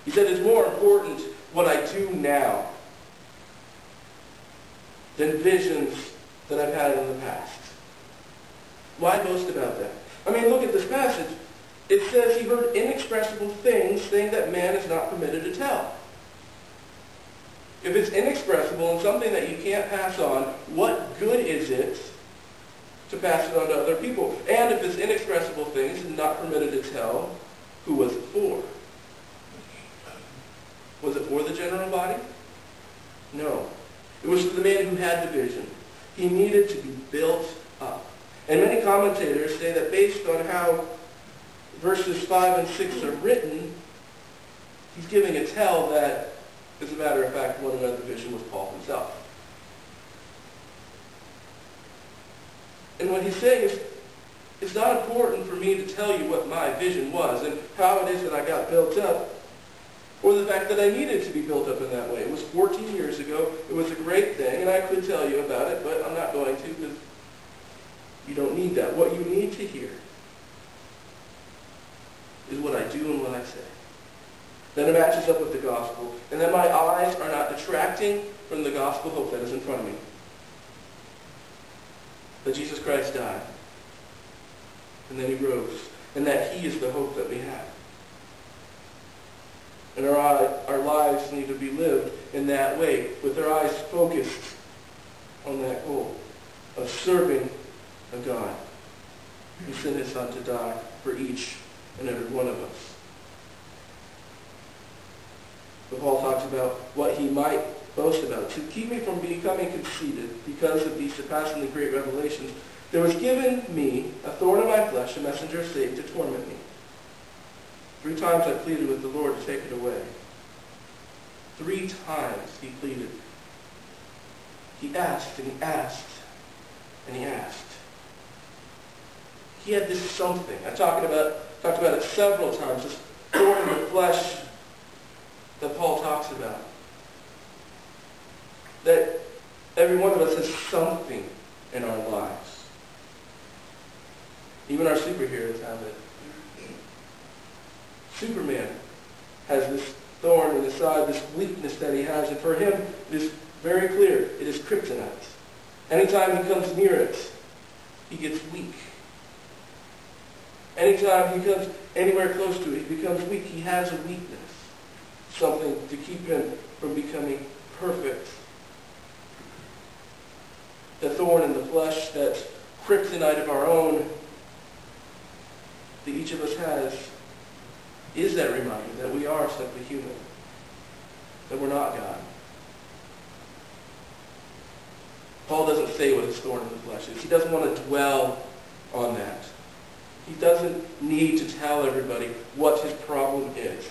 He said, it's more important what I do now than visions that I've had in the past. Why boast about that? I mean, look at this passage. It says he heard inexpressible things that man is not permitted to tell. If it's inexpressible and something that you can't pass on, what good is it to pass it on to other people? And if it's inexpressible things and not permitted to tell, who was it for? Was it for the general body? No. It was for the man who had the vision. He needed to be built up. And many commentators say that based on how verses 5 and 6 are written, he's giving a tell that, as a matter of fact, one who had the vision was Paul himself. And what he's saying is, it's not important for me to tell you what my vision was and how it is that I got built up, or the fact that I needed to be built up in that way. It was 14 years ago. It was a great thing, and I could tell you about it, but I'm not going to because you don't need that. What you need to hear is what I do and what I say. Then it matches up with the gospel, and then my eyes are not detracting from the gospel hope that is in front of me. That Jesus Christ died, and then he rose, and that he is the hope that we have. And our lives need to be lived in that way, with our eyes focused on that goal of serving a God who sent his Son to die for each and every one of us. But Paul talks about what he might boast about. To keep me from becoming conceited because of these surpassingly great revelations, there was given me a thorn in my flesh, a messenger of Satan to torment me. 3 times I pleaded with the Lord to take it away. 3 times he pleaded. He asked and he asked and he asked. He had this something. I talked about it several times, this thorn in the flesh that Paul talks about. That every one of us has something in our lives. Even our superheroes have it. Superman has this thorn in his side, this weakness that he has, and for him it is very clear. It is kryptonite. Anytime he comes near it, he gets weak. Anytime he comes anywhere close to it, he becomes weak. He has a weakness. Something to keep him from becoming perfect. The thorn in the flesh, that kryptonite of our own that each of us has, is that reminder that we are simply human, that we're not God. Paul doesn't say what his thorn in the flesh is. He doesn't want to dwell on that. He doesn't need to tell everybody what his problem is.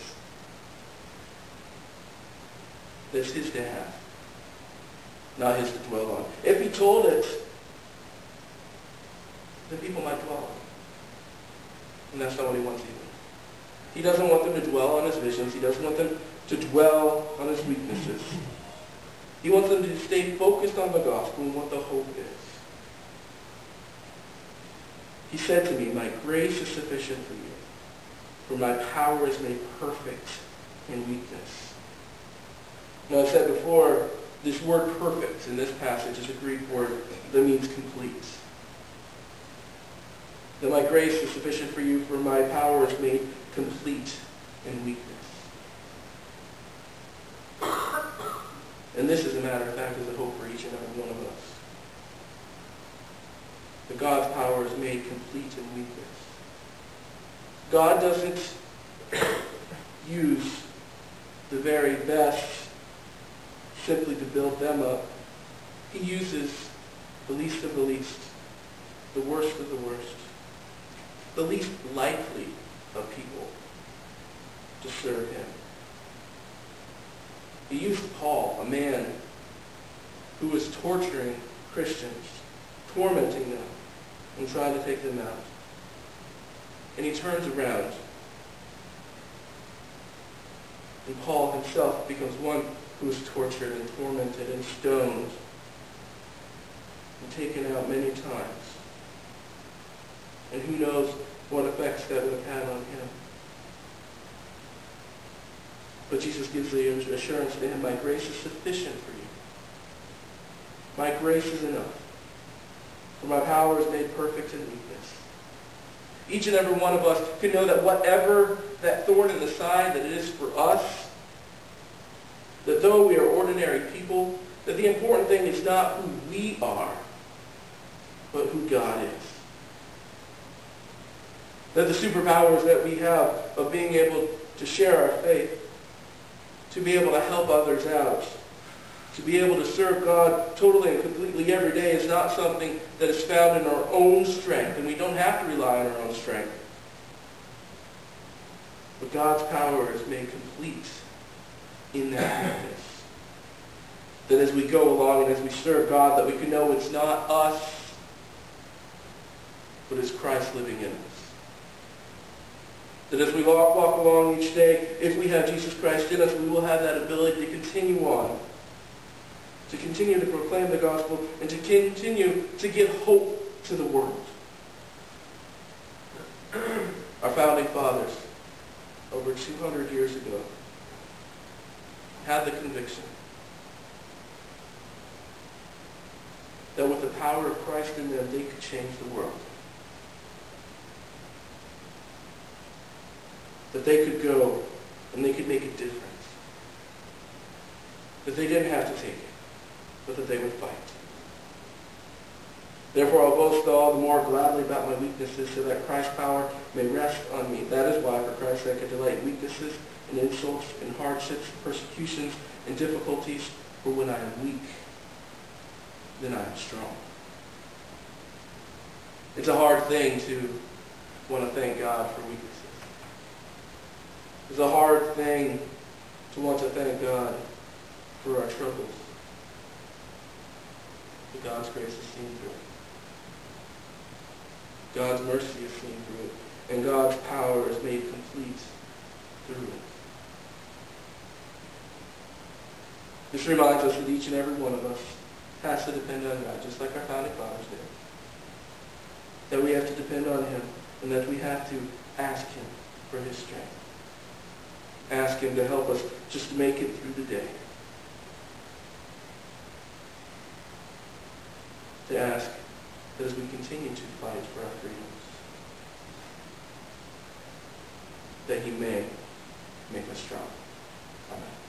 That's his to have, not his to dwell on. If he told it, then people might dwell on it. And that's not what he wants either. He doesn't want them to dwell on his visions. He doesn't want them to dwell on his weaknesses. He wants them to stay focused on the gospel and what the hope is. He said to me, my grace is sufficient for you, for my power is made perfect in weakness. Now, I said before, this word perfect in this passage is a Greek word that means complete. That my grace is sufficient for you, for my power is made complete in weakness. And this, as a matter of fact, is a hope for each and every one of us. That God's power is made complete in weakness. God doesn't use the very best simply to build them up. He uses the least of the least, the worst of the worst, the least likely of people to serve him. He used Paul, a man who was torturing Christians, tormenting them, and trying to take them out. And he turns around, and Paul himself becomes one who is tortured and tormented and stoned and taken out many times. And who knows what effects that would have had on him. But Jesus gives the assurance to him, my grace is sufficient for you. My grace is enough. For my power is made perfect in weakness. Each and every one of us can know that whatever that thorn in the side that it is for us, that though we are ordinary people, that the important thing is not who we are, but who God is. That the superpowers that we have of being able to share our faith, to be able to help others out, to be able to serve God totally and completely every day is not something that is found in our own strength, and we don't have to rely on our own strength. But God's power is made complete in that weakness. That as we go along and as we serve God, that we can know it's not us, but it's Christ living in us. That as we walk along each day, if we have Jesus Christ in us, we will have that ability to continue on, to continue to proclaim the gospel, and to continue to give hope to the world. Our founding fathers, over 200 years ago, had the conviction that with the power of Christ in them, they could change the world. That they could go and they could make a difference. That they didn't have to take it, but that they would fight. Therefore I'll boast all the more gladly about my weaknesses, so that Christ's power may rest on me. That is why, for Christ's sake, I delight in weaknesses, in insults, in hardships, persecutions, and difficulties. For when I am weak, then I am strong. It's a hard thing to want to thank God for weaknesses. It's a hard thing to want to thank God for our troubles. But God's grace is seen through it. God's mercy is seen through it. And God's power is made complete through it. This reminds us that each and every one of us has to depend on God, just like our founding fathers did. That we have to depend on Him, and that we have to ask Him for His strength. Ask Him to help us just to make it through the day. To ask that as we continue to fight for our freedoms, that He may make us strong. Amen.